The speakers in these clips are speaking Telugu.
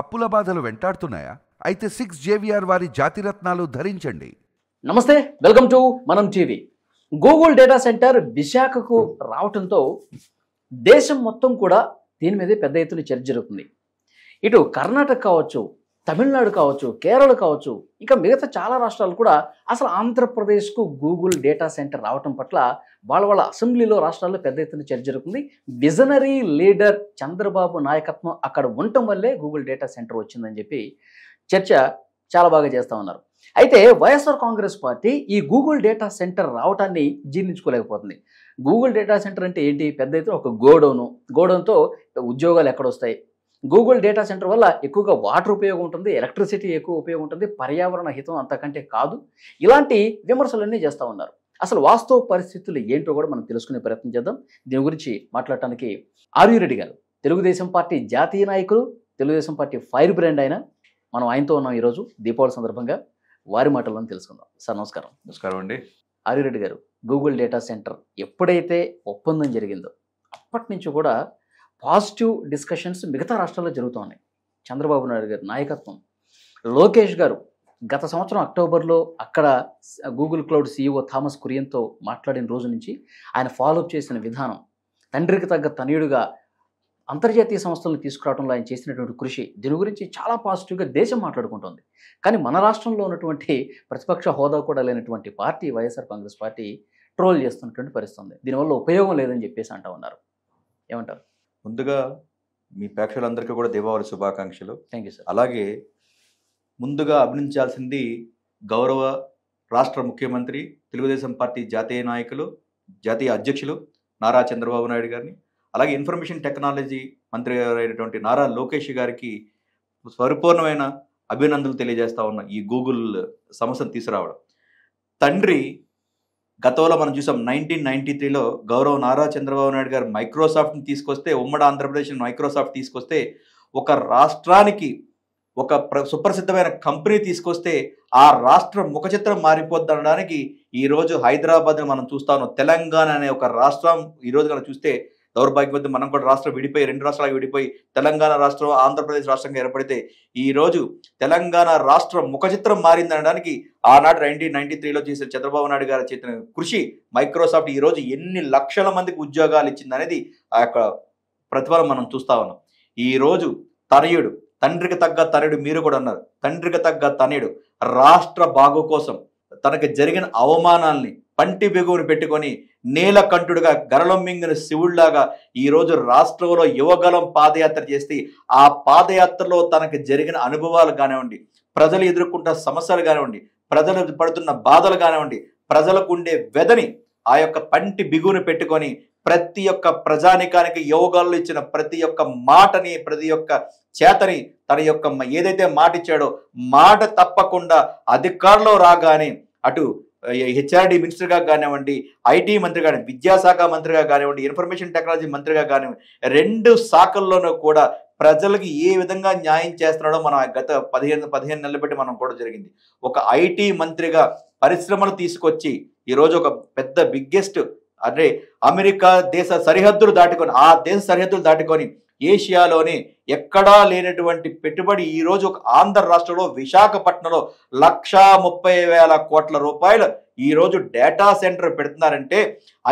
అప్పుల బాధలు వెంటాడుతున్నాయా? అయితే 6 జేవిఆర్ వారి జాతిరత్నాలు ధరించండి. నమస్తే, వెల్కమ్ టు మనం టీవీ. గూగుల్ డేటా సెంటర్ విశాఖకు రావడంతో దేశం మొత్తం కూడా దీని మీదే పెద్ద ఎత్తున చర్చ జరుగుతుంది. ఇటు కర్ణాటక కావచ్చు, తమిళనాడు కావచ్చు, కేరళ కావచ్చు, ఇంకా మిగతా చాలా రాష్ట్రాలు కూడా అసలు ఆంధ్రప్రదేశ్కు గూగుల్ డేటా సెంటర్ రావటం పట్ల వాళ్ళ అసెంబ్లీలో రాష్ట్రాల్లో పెద్ద ఎత్తున చర్చ జరుగుతుంది. విజనరీ లీడర్ చంద్రబాబు నాయకత్వం అక్కడ ఉండటం వల్లే గూగుల్ డేటా సెంటర్ వచ్చిందని చెప్పి చర్చ చాలా బాగా చేస్తూ ఉన్నారు. అయితే వైఎస్ఆర్ కాంగ్రెస్ పార్టీ ఈ గూగుల్ డేటా సెంటర్ రావటాన్ని జీర్ణించుకోలేకపోతుంది. గూగుల్ డేటా సెంటర్ అంటే ఏంటి? పెద్ద ఎత్తున ఒక గోడౌన్తో ఉద్యోగాలు ఎక్కడొస్తాయి? గూగుల్ డేటా సెంటర్ వల్ల ఎక్కువగా వాటర్ ఉపయోగం ఉంటుంది, ఎలక్ట్రిసిటీ ఎక్కువ ఉపయోగం ఉంటుంది, పర్యావరణ హితం అంతకంటే కాదు. ఇలాంటి విమర్శలన్నీ చేస్తూ ఉన్నారు. అసలు వాస్తవ పరిస్థితులు ఏంటో కూడా మనం తెలుసుకునే ప్రయత్నం చేద్దాం. దీని గురించి మాట్లాడటానికి ఆర్యు రెడ్డి గారు, తెలుగుదేశం పార్టీ జాతీయ నాయకులు, తెలుగుదేశం పార్టీ ఫైర్ బ్రాండ్ ఆయన, మనం ఆయనతో ఉన్నాం ఈరోజు దీపావళి సందర్భంగా. వారి మాటలను తెలుసుకుందాం. సార్ నమస్కారం. నమస్కారం అండి. ఆర్యు రెడ్డి గారు, గూగుల్ డేటా సెంటర్ ఎప్పుడైతే ఒప్పందం జరిగిందో అప్పటి నుంచి కూడా పాజిటివ్ డిస్కషన్స్ మిగతా రాష్ట్రాల్లో జరుగుతూ ఉన్నాయి. చంద్రబాబు నాయుడు గారి నాయకత్వం, లోకేష్ గారు గత సంవత్సరం అక్టోబర్లో అక్కడ గూగుల్ క్లౌడ్ CEO థామస్ కురియన్తో మాట్లాడిన రోజు నుంచి ఆయన ఫాలోఅప్ చేసిన విధానం, తండ్రికి తగ్గ తనయుడుగా అంతర్జాతీయ సంస్థలను తీసుకురావడంలో ఆయన చేసినటువంటి కృషి, దీని గురించి చాలా పాజిటివ్గా దేశం మాట్లాడుకుంటుంది. కానీ మన రాష్ట్రంలో ఉన్నటువంటి ప్రతిపక్ష హోదా కూడా లేనటువంటి party YSR congress party troll చేస్తున్నటువంటి పరిస్థితి ఉంది. దీనివల్ల ఉపయోగం లేదని చెప్పేసి అంటూ ఉన్నారు. ఏమంటారు? ముందుగా మీ ప్రేక్షకులందరికీ కూడా దీపావళి శుభాకాంక్షలు. Thank you sir. అలాగే ముందుగా అభినందించాల్సింది గౌరవ రాష్ట్ర ముఖ్యమంత్రి, తెలుగుదేశం పార్టీ జాతీయ నాయకులు, జాతీయ అధ్యక్షులు నారా చంద్రబాబు నాయుడు గారిని, అలాగే ఇన్ఫర్మేషన్ టెక్నాలజీ మంత్రి అయినటువంటి నారా లోకేష్ గారికి పరిపూర్ణమైన అభినందనలు తెలియజేస్తా ఉన్నా. ఈ గూగుల్ సంస్థను తీసుకురావడం తండ్రి గతంలో మనం చూసాం. 1993లో గౌరవ నారా చంద్రబాబు నాయుడు గారు మైక్రోసాఫ్ట్ని తీసుకొస్తే, ఉమ్మడి ఆంధ్రప్రదేశ్ మైక్రోసాఫ్ట్ తీసుకొస్తే, ఒక రాష్ట్రానికి ఒక సుప్రసిద్ధమైన కంపెనీ తీసుకొస్తే ఆ రాష్ట్రం ముఖచిత్రం మారిపోద్ది అనడానికి ఈరోజు హైదరాబాద్ని మనం చూస్తా ఉన్నాం. తెలంగాణ అనే ఒక రాష్ట్రం ఈరోజు కనుక చూస్తే, దౌర్భాగ్యవద్దు మనం కూడా రాష్ట్రం విడిపోయి 2 రాష్ట్రాలు విడిపోయి తెలంగాణ రాష్ట్రం, ఆంధ్రప్రదేశ్ రాష్ట్రంగా ఏర్పడితే ఈరోజు తెలంగాణ రాష్ట్రం ముఖచిత్రం మారిందనడానికి ఆనాడు 1993లో చేసిన చంద్రబాబు నాయుడు గారు చేసిన కృషి, మైక్రోసాఫ్ట్ ఈరోజు ఎన్ని లక్షల మందికి ఉద్యోగాలు ఇచ్చింది అనేది ఆ యొక్క ప్రతిఫలం మనం చూస్తా ఉన్నాం. ఈరోజు తనయుడు, తండ్రికి తగ్గ తనయుడు, మీరు కూడా అన్నారు, తండ్రికి తగ్గ తనయుడు రాష్ట్ర బాగు కోసం తనకి జరిగిన అవమానాల్ని పంటి బిగువుని పెట్టుకొని నీలకంఠుడిగా గరళం మింగిన శివుళ్లాగా ఈరోజు రాష్ట్రంలో యువగలం పాదయాత్ర చేస్తే ఆ పాదయాత్రలో తనకి జరిగిన అనుభవాలు కానివ్వండి, ప్రజలు ఎదుర్కొంటున్న సమస్యలు కానివ్వండి, ప్రజలు పడుతున్న బాధలు కానివ్వండి, ప్రజలకు ఉండే వ్యధని ఆ యొక్క పంటి బిగువుని పెట్టుకొని ప్రతి ఒక్క ప్రజానికానికి యోగాల్లో ఇచ్చిన ప్రతి ఒక్క మాటని, ప్రతి ఒక్క చేతని, తన యొక్క ఏదైతే మాట ఇచ్చాడో మాట తప్పకుండా అధికారంలో రాగానే అటు HRD మినిస్టర్గా కానివ్వండి, IT మంత్రి కానివ్వండి, విద్యాశాఖ మంత్రిగా కానివ్వండి, ఇన్ఫర్మేషన్ టెక్నాలజీ మంత్రిగా కానివ్వండి, 2 శాఖల్లోనూ కూడా ప్రజలకు ఏ విధంగా న్యాయం చేస్తున్నాడో మనం గత 15 నెలలు బట్టి మనం కూడా జరిగింది. ఒక IT మంత్రిగా పరిశ్రమలు తీసుకొచ్చి ఈరోజు ఒక పెద్ద బిగ్గెస్ట్ అంటే అమెరికా దేశ సరిహద్దులు దాటుకొని, ఆ దేశ సరిహద్దులు దాటుకొని ఏషియాలోనే ఎక్కడా లేనటువంటి పెట్టుబడి ఈరోజు ఒక ఆంధ్ర రాష్ట్రంలో విశాఖపట్నంలో 1,30,000 కోట్ల రూపాయలు ఈరోజు డేటా సెంటర్ పెడుతున్నారంటే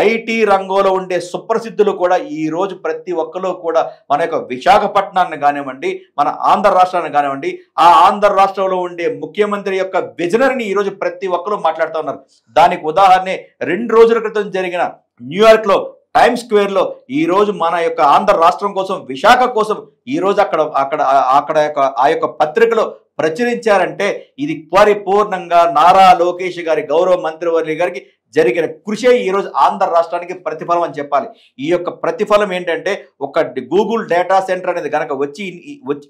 IT రంగంలో ఉండే సుప్రసిద్ధులు కూడా ఈరోజు ప్రతి ఒక్కరు కూడా మన యొక్క విశాఖపట్నాన్ని కానివ్వండి, మన ఆంధ్ర రాష్ట్రాన్ని కానివ్వండి, ఆ ఆంధ్ర రాష్ట్రంలో ఉండే ముఖ్యమంత్రి యొక్క విజనరీని ఈరోజు ప్రతి ఒక్కరు మాట్లాడుతూ ఉన్నారు. దానికి ఉదాహరణే 2 రోజుల క్రితం జరిగిన న్యూయార్క్లో టైమ్ స్క్వేర్లో ఈరోజు మన యొక్క ఆంధ్ర రాష్ట్రం కోసం, విశాఖ కోసం ఈరోజు అక్కడ ఆ యొక్క పత్రికలో ప్రచురించారంటే ఇది పరిపూర్ణంగా నారా లోకేష్ గారి, గౌరవ మంత్రివర్యులు గారికి జరిగిన కృషి ఈరోజు ఆంధ్ర రాష్ట్రానికి ప్రతిఫలం అని చెప్పాలి. ఈ యొక్క ప్రతిఫలం ఏంటంటే, ఒక గూగుల్ డేటా సెంటర్ అనేది కనుక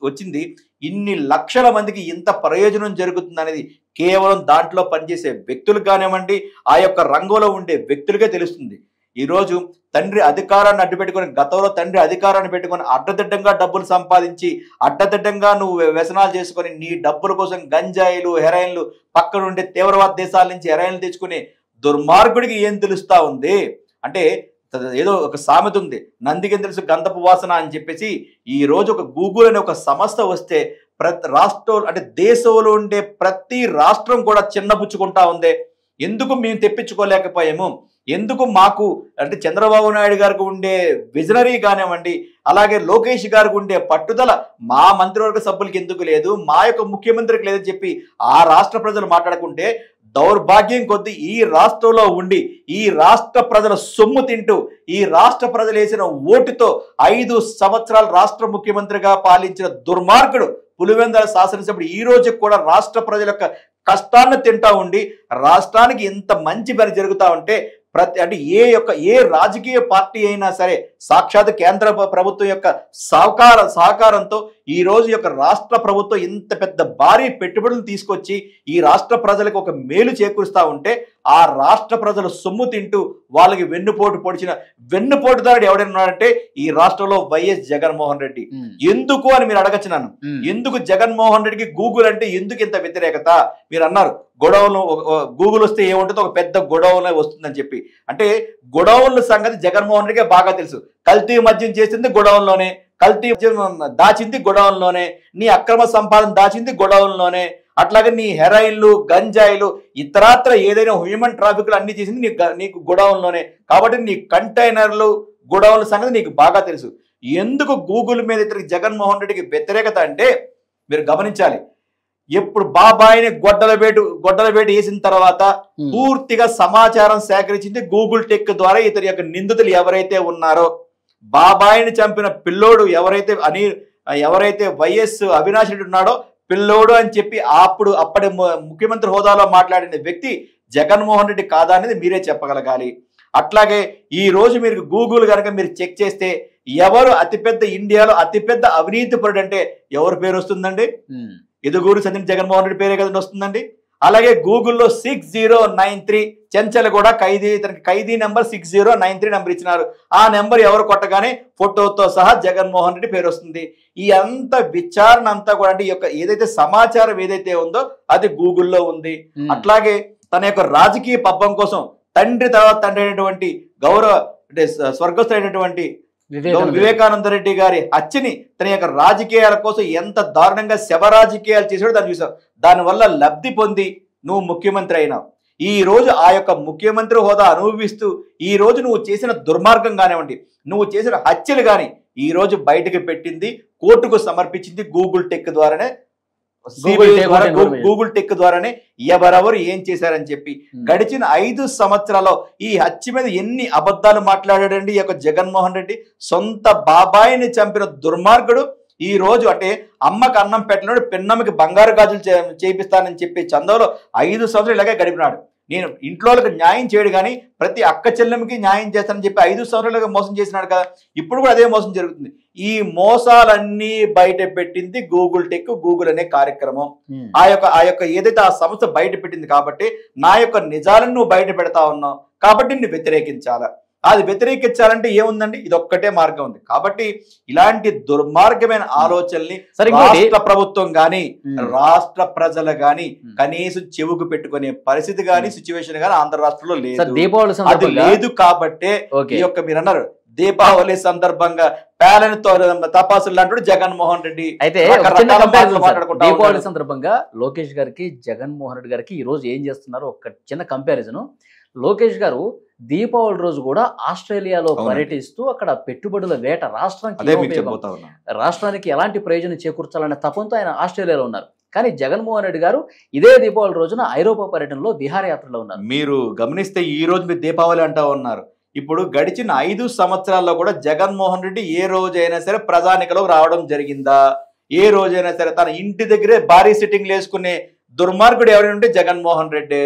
వచ్చింది ఇన్ని లక్షల మందికి ఇంత ప్రయోజనం జరుగుతుంది అనేది కేవలం దాంట్లో పనిచేసే వ్యక్తులకు కానివ్వండి, ఆ యొక్క రంగంలో ఉండే వ్యక్తులకే తెలుస్తుంది. ఈరోజు తండ్రి అధికారాన్ని అడ్డుపెట్టుకొని, గతంలో తండ్రి అధికారాన్ని పెట్టుకొని అడ్డదిడ్డంగా డబ్బులు సంపాదించి, అడ్డదిడ్డంగా నువ్వు వ్యసనాలు చేసుకొని నీ డబ్బుల కోసం గంజాయిలు, హెరాయిన్లు, పక్కన ఉండే తీవ్రవాద దేశాల నుంచి హెరాయిన్లు తెచ్చుకుని దుర్మార్గుడికి ఏం తెలుస్తా ఉంది అంటే ఏదో ఒక సామెత ఉంది, నందికి తెలుసు గంధపు వాసన అని చెప్పేసి. ఈ రోజు ఒక గూగుల్ అనే ఒక సంస్థ వస్తే ప్రతి రాష్ట్రం అంటే దేశంలో ఉండే ప్రతి రాష్ట్రం కూడా చిన్నపుచ్చుకుంటా ఉంది. ఎందుకు మేము తెప్పించుకోలేకపోయాము, ఎందుకు మాకు అంటే చంద్రబాబు నాయుడు గారికి ఉండే విజనరీ కానివ్వండి, అలాగే లోకేష్ గారికి ఉండే పట్టుదల మా మంత్రివర్గ సభ్యులకి ఎందుకు లేదు, మా యొక్క ముఖ్యమంత్రికి లేదని చెప్పి ఆ రాష్ట్ర ప్రజలు మాట్లాడుకుంటే, దౌర్భాగ్యం కొద్దీ ఈ రాష్ట్రంలో ఉండి ఈ రాష్ట్ర ప్రజల సొమ్ము తింటూ ఈ రాష్ట్ర ప్రజలు వేసిన ఓటుతో 5 సంవత్సరాలు రాష్ట్ర ముఖ్యమంత్రిగా పాలించిన దుర్మార్గుడు పులివెందుల శాసనసభ్యుడు ఈ రోజు కూడా రాష్ట్ర ప్రజల యొక్క కష్టాన్ని తింటా ఉండి రాష్ట్రానికి ఇంత మంచి పని జరుగుతూ ఉంటే అంటే ఏ రాజకీయ పార్టీ అయినా సరే సాక్షాత్ కేంద్ర ప్రభుత్వం యొక్క సహకారంతో ఈ రోజు యొక్క రాష్ట్ర ప్రభుత్వం ఇంత పెద్ద భారీ పెట్టుబడులు తీసుకొచ్చి ఈ రాష్ట్ర ప్రజలకు ఒక మేలు చేకూరుస్తా ఉంటే ఆ రాష్ట్ర ప్రజలు సొమ్ము తింటూ వాళ్ళకి వెన్నుపోటు పొడిచిన వెన్నుపోటుదారుడు ఎవడన్నాడంటే ఈ రాష్ట్రంలో వైఎస్ జగన్మోహన్ రెడ్డి. ఎందుకు అని మీరు అడగచ్చు నన్ను, ఎందుకు జగన్మోహన్ రెడ్డికి గూగుల్ అంటే ఎందుకు ఇంత వ్యతిరేకత? మీరు అన్నారు గొడవలు గూగుల్ వస్తే ఏముంటుందో ఒక పెద్ద గొడవలే వస్తుందని చెప్పి. అంటే గొడవల సంగతి జగన్మోహన్ రెడ్డికి బాగా తెలుసు. కల్తీ మద్యం చేసింది గొడవల్లోనే, కల్తీ దాచింది గొడవల్లోనే, నీ అక్రమ సంపాదన దాచింది గొడవల్లోనే, అట్లాగే నీ హెరాయిన్లు గంజాయిలు ఇతరాత్ర ఏదైనా హ్యూమన్ ట్రాఫిక్లు అన్ని చేసింది నీకు గొడవల్లోనే. కాబట్టి నీ కంటైనర్లు గొడవల సంగతి నీకు బాగా తెలుసు. ఎందుకు గూగుల్ మీద ఇతరికి జగన్మోహన్ రెడ్డికి వ్యతిరేకత అంటే మీరు గమనించాలి. ఎప్పుడు బాబాయిని గొడ్డలబేటు వేసిన తర్వాత పూర్తిగా సమాచారం సేకరించింది గూగుల్ టెక్ ద్వారా. ఇతని యొక్క నిందితులు ఎవరైతే ఉన్నారో, బాబాయిని చంపిన పిల్లోడు ఎవరైతే వైఎస్ అవినాష్ రెడ్డి ఉన్నాడో పిల్లోడు అని చెప్పి అప్పటి ముఖ్యమంత్రి హోదాలో మాట్లాడిన వ్యక్తి జగన్మోహన్ రెడ్డి కాదా అనేది మీరే చెప్పగలగాలి. అట్లాగే ఈ రోజు మీరు గూగుల్ కనుక మీరు చెక్ చేస్తే ఎవరు అతిపెద్ద ఇండియాలో అతిపెద్ద అవినీతి పరుడు అంటే ఎవరి పేరు వస్తుందండి? ఎదుగూరు చెందిన జగన్మోహన్ రెడ్డి పేరే కదండి వస్తుందండి. అలాగే గూగుల్లో 6093 చెంచల్ కూడా ఖైదీ నెంబర్ 6093 నెంబర్ ఇచ్చినారు. ఆ నెంబర్ ఎవరు కొట్టగానే ఫోటోతో సహా జగన్మోహన్ రెడ్డి పేరు వస్తుంది. ఈ అంత విచారణ అంతా కూడా అంటే ఏదైతే సమాచారం ఏదైతే ఉందో అది గూగుల్లో ఉంది. అట్లాగే తన యొక్క రాజకీయ పబ్బం కోసం తండ్రి తర్వాత తండ్రి అయినటువంటి స్వర్గస్థుడైనటువంటి వివేకానంద రెడ్డి గారి హత్యని తన యొక్క రాజకీయాల కోసం ఎంత దారుణంగా శవ రాజకీయాలు చేసాడో దాన్ని చూసావు. దానివల్ల లబ్ధి పొంది నువ్వు ముఖ్యమంత్రి అయినావు. ఈ రోజు ఆ యొక్క ముఖ్యమంత్రి హోదా అనుభవిస్తూ ఈ రోజు నువ్వు చేసిన దుర్మార్గం కానివ్వండి, నువ్వు చేసిన హత్యలు కానీ ఈ రోజు బయటకు పెట్టింది, కోర్టుకు సమర్పించింది గూగుల్ టెక్ ద్వారానే, గూగుల్ టెక్ ద్వారానే ఎవరెవరు ఏం చేశారని చెప్పి. గడిచిన 5 సంవత్సరాల్లో ఈ హత్య మీద ఎన్ని అబద్ధాలు మాట్లాడాడండి ఈ యొక్క జగన్మోహన్ రెడ్డి. సొంత బాబాయిని చంపిన దుర్మార్గుడు ఈ రోజు అంటే అమ్మకు అన్నం పెట్టినాడు, పిన్నమ్మకి బంగారు గాజులు చేపిస్తానని చెప్పి చందవలో 5 సంవత్సరాలు ఇలాగే గడిపినాడు. నేను ఇంట్లోకి న్యాయం చేయడు కానీ ప్రతి అక్క చెల్లెమ్మకి న్యాయం చేస్తానని చెప్పి 5 సంవత్సరాలుగా మోసం చేసినాడు కదా. ఇప్పుడు కూడా అదే మోసం జరుగుతుంది. ఈ మోసాలన్నీ బయట పెట్టింది గూగుల్ టెక్, గూగుల్ అనే కార్యక్రమం. ఆ యొక్క ఏదైతే ఆ సంస్థ బయట పెట్టింది కాబట్టి నా యొక్క నిజాలను నువ్వు బయట పెడతా ఉన్నావు కాబట్టి నిన్ను వ్యతిరేకించాలా. అది వ్యతిరేకించాలంటే ఏముందండి, ఇది ఒక్కటే మార్గం ఉంది. కాబట్టి ఇలాంటి దుర్మార్గమైన ఆలోచనల్ని రాష్ట్ర ప్రభుత్వం గాని రాష్ట్ర ప్రజలు గాని కనీసం చెవుకు పెట్టుకునే పరిస్థితి గాని సిచ్యువేషన్ గాని ఆంధ్ర రాష్ట్రంలో లేదు. అది లేదు కాబట్టే ఈ యొక్క మీరు అన్నారు దీపావళి సందర్భంగా పేలని తపాసులు లాంటి జగన్మోహన్ రెడ్డి. అయితే దీపావళి సందర్భంగా లోకేష్ గారికి జగన్మోహన్ రెడ్డి గారికి ఈ రోజు ఏం చేస్తున్నారు ఒక చిన్న కంపారిజన్. లోకేష్ గారు దీపావళి రోజు కూడా ఆస్ట్రేలియాలో పర్యటిస్తూ అక్కడ పెట్టుబడుల వేట రాష్ట్రానికి ఎలాంటి ప్రయోజనం చేకూర్చాలనే తపంతో ఆయన ఆస్ట్రేలియాలో ఉన్నారు. కానీ జగన్మోహన్ రెడ్డి గారు ఇదే దీపావళి రోజున ఐరోపా పర్యటనలో విహారయాత్రలో ఉన్నారు. మీరు గమనిస్తే ఈ రోజు మీరు దీపావళి అంటా ఉన్నారు. ఇప్పుడు గడిచిన 5 సంవత్సరాల్లో కూడా జగన్మోహన్ రెడ్డి ఏ రోజైనా సరే ప్రజానికలో రావడం జరిగిందా? ఏ రోజైనా సరే తన ఇంటి దగ్గరే భారీ సిట్టింగ్లు వేసుకునే దుర్మార్గుడు ఎవరైనా ఉంటే జగన్మోహన్ రెడ్డి.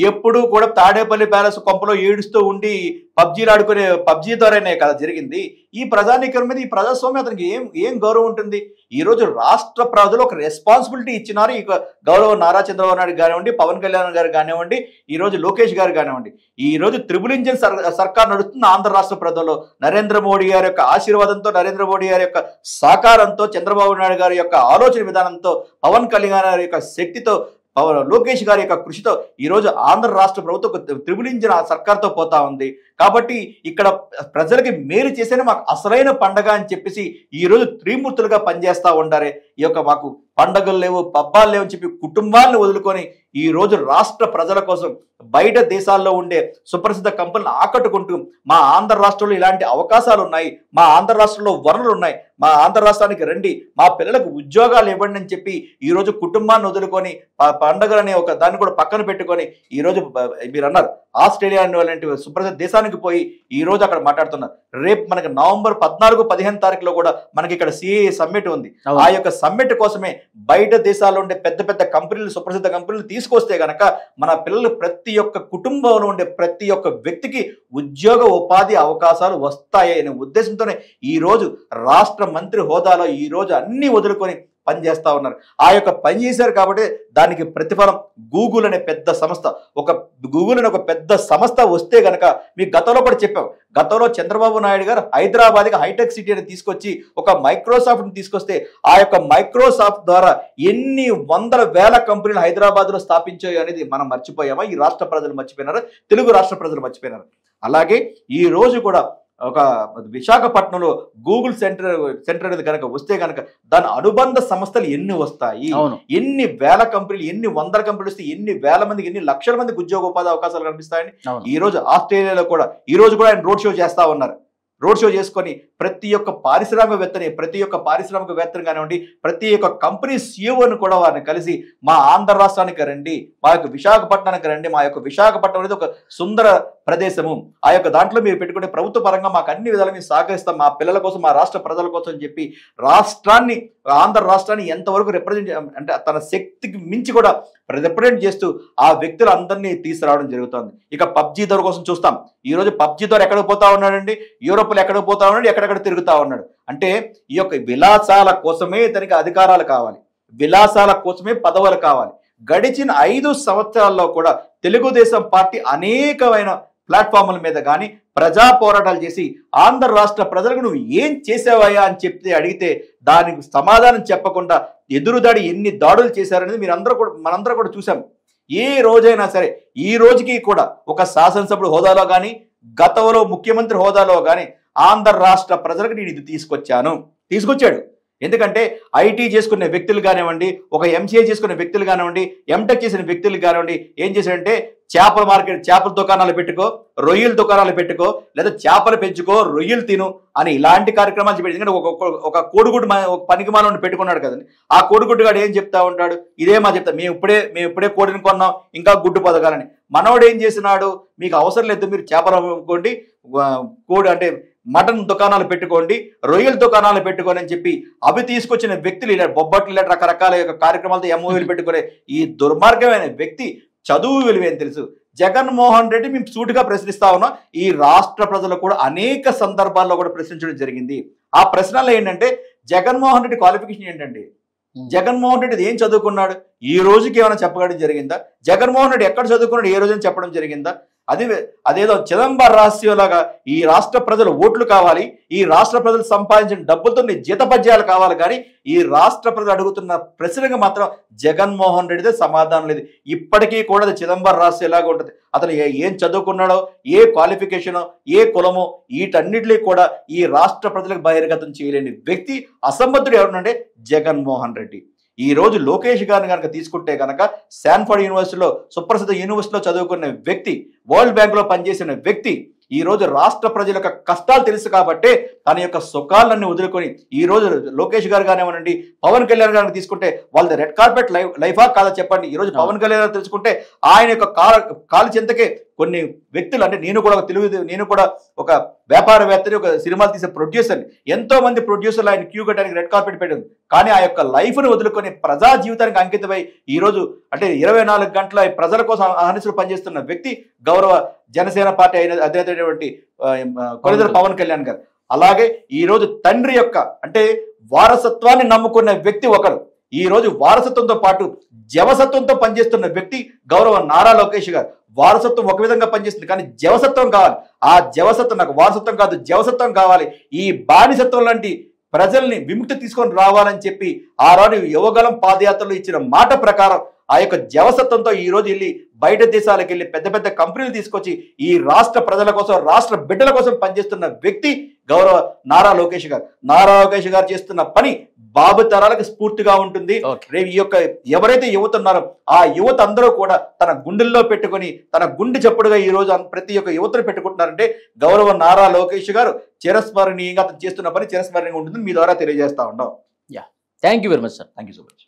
ఎప్పుడు కూడా తాడేపల్లి ప్యాలెస్ కొంపలో ఏడుస్తూ ఉండి పబ్జీలు ఆడుకునే పబ్జీ ద్వారానే కదా జరిగింది. ఈ ప్రజానీకరణ మీద ఈ ప్రజాస్వామ్యం అతనికి ఏం గౌరవం ఉంటుంది? ఈ రోజు రాష్ట్ర ప్రజలు ఒక రెస్పాన్సిబిలిటీ ఇచ్చినారు. ఈ గౌరవ నారా చంద్రబాబు నాయుడు కానివ్వండి, పవన్ కళ్యాణ్ గారు కానివ్వండి, ఈ రోజు లోకేష్ గారు కానివ్వండి, ఈ రోజు త్రిబుల్ ఇంజిన్ సర్కార్ నడుస్తుంది ఆంధ్ర రాష్ట్ర ప్రజల్లో. నరేంద్ర మోడీ గారి యొక్క ఆశీర్వాదంతో, నరేంద్ర మోడీ గారి యొక్క సహకారంతో, చంద్రబాబు నాయుడు గారి యొక్క ఆలోచన విధానంతో, పవన్ కళ్యాణ్ గారి యొక్క శక్తితో లోకేష్ గారి యొక్క కృషితో ఈరోజు ఆంధ్ర రాష్ట్ర ప్రభుత్వం ఒక త్రిబుల్ ఇంజిన్ సర్కార్తో పోతా ఉంది. కాబట్టి ఇక్కడ ప్రజలకి మేలు చేసేనే మాకు అసలైన పండగ అని చెప్పేసి ఈరోజు త్రిమూర్తులుగా పనిచేస్తూ ఉండారే. ఈ యొక్క మాకు పండగలు లేవు, పబ్బాలు లేవు అని చెప్పి కుటుంబాలను వదులుకొని ఈ రోజు రాష్ట్ర ప్రజల కోసం బయట దేశాల్లో ఉండే సుప్రసిద్ధ కంపెనీలను ఆకట్టుకుంటూ మా ఆంధ్ర రాష్ట్రంలో ఇలాంటి అవకాశాలు ఉన్నాయి, మా ఆంధ్ర రాష్ట్రంలో వనరులు ఉన్నాయి, మా ఆంధ్ర రాష్ట్రానికి రండి, మా పిల్లలకు ఉద్యోగాలు ఇవ్వండి అని చెప్పి ఈరోజు కుటుంబాన్ని వదులుకొని పండుగలు అనే ఒక దాన్ని కూడా పక్కన పెట్టుకొని ఈరోజు మీరు అన్నారు ఆస్ట్రేలియా లాంటి సుప్రసిద్ధ దేశానికి పోయి ఈ రోజు అక్కడ మాట్లాడుతున్నారు. రేపు మనకి నవంబర్ 14-15 తారీఖులో కూడా మనకి ఇక్కడ సిఏఏ సమ్మిట్ ఉంది. ఆ యొక్క సమ్మిట్ కోసమే బయట దేశాల్లో ఉండే పెద్ద పెద్ద కంపెనీలు, సుప్రసిద్ధ కంపెనీలు తీసుకొస్తే గనక మన పిల్లలు ప్రతి ఒక్క కుటుంబంలో ఉండే ప్రతి ఒక్క వ్యక్తికి ఉద్యోగ ఉపాధి అవకాశాలు వస్తాయనే ఉద్దేశంతోనే ఈ రోజు రాష్ట్ర మంత్రి హోదాలో ఈ రోజు అన్ని వదులుకొని పనిచేస్తా ఉన్నారు. ఆ యొక్క పని చేశారు కాబట్టి దానికి ప్రతిఫలం గూగుల్ అనే పెద్ద సంస్థ, గూగుల్ అనే ఒక పెద్ద సంస్థ వస్తే గనక మీకు గతంలో కూడా చెప్పాం. గతంలో చంద్రబాబు నాయుడు గారు హైదరాబాద్కి హైటెక్ సిటీ అని తీసుకొచ్చి ఒక మైక్రోసాఫ్ట్ని తీసుకొస్తే ఆ యొక్క మైక్రోసాఫ్ట్ ద్వారా ఎన్ని వందల వేల కంపెనీలు హైదరాబాద్లో స్థాపించాయి అనేది మనం మర్చిపోయామా? ఈ రాష్ట్ర ప్రజలు మర్చిపోయినారు, తెలుగు రాష్ట్ర ప్రజలు మర్చిపోయినారు. అలాగే ఈ రోజు కూడా ఒక విశాఖపట్నంలో గూగుల్ సెంటర్ అనేది కనుక వస్తే కనుక దాని అనుబంధ సంస్థలు ఎన్ని వస్తాయి, ఎన్ని వేల కంపెనీలు, ఎన్ని వందల కంపెనీలు వస్తే ఎన్ని వేల మందికి, ఎన్ని లక్షల మందికి ఉద్యోగ ఉపాధి అవకాశాలు కనిపిస్తాయని ఈ రోజు ఆస్ట్రేలియాలో కూడా ఈ రోజు కూడా ఆయన రోడ్ షో చేస్తా ఉన్నారు. రోడ్ షో చేసుకొని ప్రతి ఒక్క పారిశ్రామికవేత్తని కానివ్వండి, ప్రతి ఒక్క కంపెనీ సీఈఓని కూడా వారిని కలిసి మా ఆంధ్ర రాష్ట్రానికి రండి, మా యొక్క విశాఖపట్నానికి రండి, మా యొక్క విశాఖపట్నం అనేది ఒక సుందర ప్రదేశము, ఆ యొక్క దాంట్లో మీరు పెట్టుకునే ప్రభుత్వ పరంగా మాకు అన్ని విధాలు మేము సహకరిస్తాం, మా పిల్లల కోసం, మా రాష్ట్ర ప్రజల కోసం అని చెప్పి ఆంధ్ర రాష్ట్రాన్ని ఎంతవరకు రిప్రజెంట్ అంటే తన శక్తికి మించి కూడా రిప్రజెంట్ చేస్తూ ఆ వ్యక్తులు అందరినీ తీసుకురావడం జరుగుతుంది. ఇక పబ్జీ ధర కోసం చూస్తాం. ఈ రోజు పబ్జీ ధర ఎక్కడికి పోతా ఉన్నాడండి, యూరోప్లో ఎక్కడికి పోతా ఉన్నాడు, ఎక్కడెక్కడ తిరుగుతా ఉన్నాడు. అంటే ఈ యొక్క విలాసాల కోసమే తనకి అధికారాలు కావాలి, విలాసాల కోసమే పదవులు కావాలి. గడిచిన 5 సంవత్సరాల్లో కూడా తెలుగుదేశం పార్టీ అనేకమైన ప్లాట్ఫామ్ల మీద కానీ ప్రజా పోరాటాలు చేసి ఆంధ్ర రాష్ట్ర ప్రజలకు నువ్వు ఏం చేసావయ్యా అని అడిగితే దానికి సమాధానం చెప్పకుండా ఎదురుదాడి ఎన్ని దాడులు చేశారనేది మనందరూ కూడా చూసాం. ఏ రోజైనా సరే ఈ రోజుకి కూడా ఒక శాసనసభ్యుడు హోదాలో కానీ గతంలో ముఖ్యమంత్రి హోదాలో కానీ ఆంధ్ర రాష్ట్ర ప్రజలకు నేను ఇది తీసుకొచ్చాడు. ఎందుకంటే ఐటీ చేసుకునే వ్యక్తులు కానివ్వండి, ఒక ఎంసీఏ చేసుకునే వ్యక్తులు కానివ్వండి, ఎంటెక్ చేసిన వ్యక్తులు కానివ్వండి, ఏం చేశాడంటే చేపల దుకాణాలు పెట్టుకో, రొయ్యల దుకాణాలు పెట్టుకో, లేదా చేపలు పెంచుకో, రొయ్యలు తిను అని ఇలాంటి కార్యక్రమాలు చెప్పి. ఎందుకంటే ఒక కోడిగుడ్డు ఒక పనికిమాలను పెట్టుకున్నాడు కదండి. ఆ కోడిగుడ్డుగాడు ఏం చెప్తా ఉంటాడు, ఇదేమా చెప్తా, మేము ఇప్పుడే కోడిని కొన్నాం, ఇంకా గుడ్డు పొదగాలని. మనోడు ఏం చేసినాడు, మీకు అవసరం లేదు, మీరు చేపలు అమ్ముకోండి, కోడి అంటే మటన్ దుకాణాలు పెట్టుకోండి, రొయ్యల దుకాణాలు పెట్టుకోండి అని చెప్పి అవి తీసుకొచ్చిన వ్యక్తులు ఇలా బొబ్బట్లు ఇలా రకరకాల కార్యక్రమాలతో ఎంఓఏలు పెట్టుకునే ఈ దుర్మార్గమైన వ్యక్తి చదువు విలువేం తెలుసు. జగన్మోహన్ రెడ్డి మేము సూటిగా ప్రశ్నిస్తా ఉన్నాం. ఈ రాష్ట్ర ప్రజలు కూడా అనేక సందర్భాల్లో కూడా ప్రశ్నించడం జరిగింది. ఆ ప్రశ్నలు ఏంటంటే జగన్మోహన్ రెడ్డి క్వాలిఫికేషన్ ఏంటండి, జగన్మోహన్ రెడ్డి ఏం చదువుకున్నాడు, ఈ రోజుకి ఏమైనా చెప్పడం జరిగిందా? జగన్మోహన్ రెడ్డి ఎక్కడ చదువుకున్నాడు, ఏ రోజుని చెప్పడం జరిగిందా? అదేదో చిదంబర రహస్యంలాగా ఈ రాష్ట్ర ప్రజలు ఓట్లు కావాలి, ఈ రాష్ట్ర ప్రజలు సంపాదించిన డబ్బులతో జీతపద్యాలు కావాలి, కానీ ఈ రాష్ట్ర ప్రజలు అడుగుతున్న ప్రశ్నకు మాత్రం జగన్మోహన్ రెడ్డిదే సమాధానం లేదు. ఇప్పటికీ కూడా అది చిదంబర రహస్యంలాగా ఉంటుంది. అతను ఏం చదువుకున్నాడో, ఏ క్వాలిఫికేషనో, ఏ కులమో, వీటన్నిటినీ కూడా ఈ రాష్ట్ర ప్రజలకు బహిర్గతం చేయలేని వ్యక్తి అసంబద్ధుడు ఎవరునంటే జగన్మోహన్ రెడ్డి. ఈ రోజు లోకేష్ గారిని కనుక తీసుకుంటే కనుక శాన్ఫర్డ్ యూనివర్సిటీలో సుప్రసిద్ధ యూనివర్సిటీలో చదువుకున్న వ్యక్తి, వరల్డ్ బ్యాంక్ లో పనిచేసిన వ్యక్తి, ఈ రోజు రాష్ట్ర ప్రజల యొక్క కష్టాలు తెలుసు కాబట్టి తన యొక్క సుఖాలన్నీ వదులుకొని ఈ రోజు లోకేష్ గారు కానివ్వండి, పవన్ కళ్యాణ్ గారిని తీసుకుంటే వాళ్ళది రెడ్ కార్పెట్ లైఫా కాదా చెప్పండి. ఈ రోజు పవన్ కళ్యాణ్ గారు తెలుసుకుంటే ఆయన యొక్క కాలు చెంతకే కొన్ని వ్యక్తులు, అంటే నేను కూడా ఒక వ్యాపారవేత్తని, ఒక సినిమాలు తీసే ప్రొడ్యూసర్ని, ఎంతో మంది ప్రొడ్యూసర్లు ఆయన క్యూ కట్టడానికి రెడ్ కార్పెట్ పెట్టింది. కానీ ఆ యొక్క లైఫ్ను వదులుకొని ప్రజా జీవితానికి అంకితమై ఈ రోజు అంటే 24 గంటల ప్రజల కోసం అహర్నిశలు పనిచేస్తున్న వ్యక్తి గౌరవ జనసేన పార్టీ అధినేతటువంటి కొనిదెల పవన్ కళ్యాణ్ గారు. అలాగే ఈ రోజు తండ్రి యొక్క అంటే వారసత్వాన్ని నమ్ముకున్న వ్యక్తి ఒకరు, ఈ రోజు వారసత్వంతో పాటు జవసత్వంతో పనిచేస్తున్న వ్యక్తి గౌరవ నారా లోకేష్ గారు. వారసత్వం ఒక విధంగా పనిచేస్తుంది, కానీ జవసత్వం కావాలి. ఆ జవసత్వం, నాకు వారసత్వం కాదు జవసత్వం కావాలి. ఈ బానిసత్వం లాంటి ప్రజల్ని విముక్తి తీసుకొని రావాలని చెప్పి ఆనాడు యువగలం పాదయాత్రలో ఇచ్చిన మాట ప్రకారం ఆ యొక్క జవసత్వంతో ఈ రోజు వెళ్ళి బయట దేశాలకు వెళ్ళి పెద్ద పెద్ద కంపెనీలు తీసుకొచ్చి ఈ రాష్ట్ర ప్రజల కోసం రాష్ట్ర బిడ్డల కోసం పనిచేస్తున్న వ్యక్తి గౌరవ నారా లోకేష్ గారు. నారా లోకేష్ గారు చేస్తున్న పని బాబు తరాలకు స్ఫూర్తిగా ఉంటుంది. రేపు ఈ యొక్క ఎవరైతే యువత ఉన్నారో ఆ యువత అందరూ కూడా తన గుండెల్లో పెట్టుకొని తన గుండె చప్పుడుగా ఈ రోజు ప్రతి ఒక్క యువతను పెట్టుకుంటున్నారంటే గౌరవ నారా లోకేష్ గారు చిరస్మరణీయంగా అతను చేస్తున్న పని చిరస్మరణీయంగా ఉంటుంది. మీ ద్వారా తెలియజేస్తా ఉన్నాం. Thank you very much sir. Thank you so much.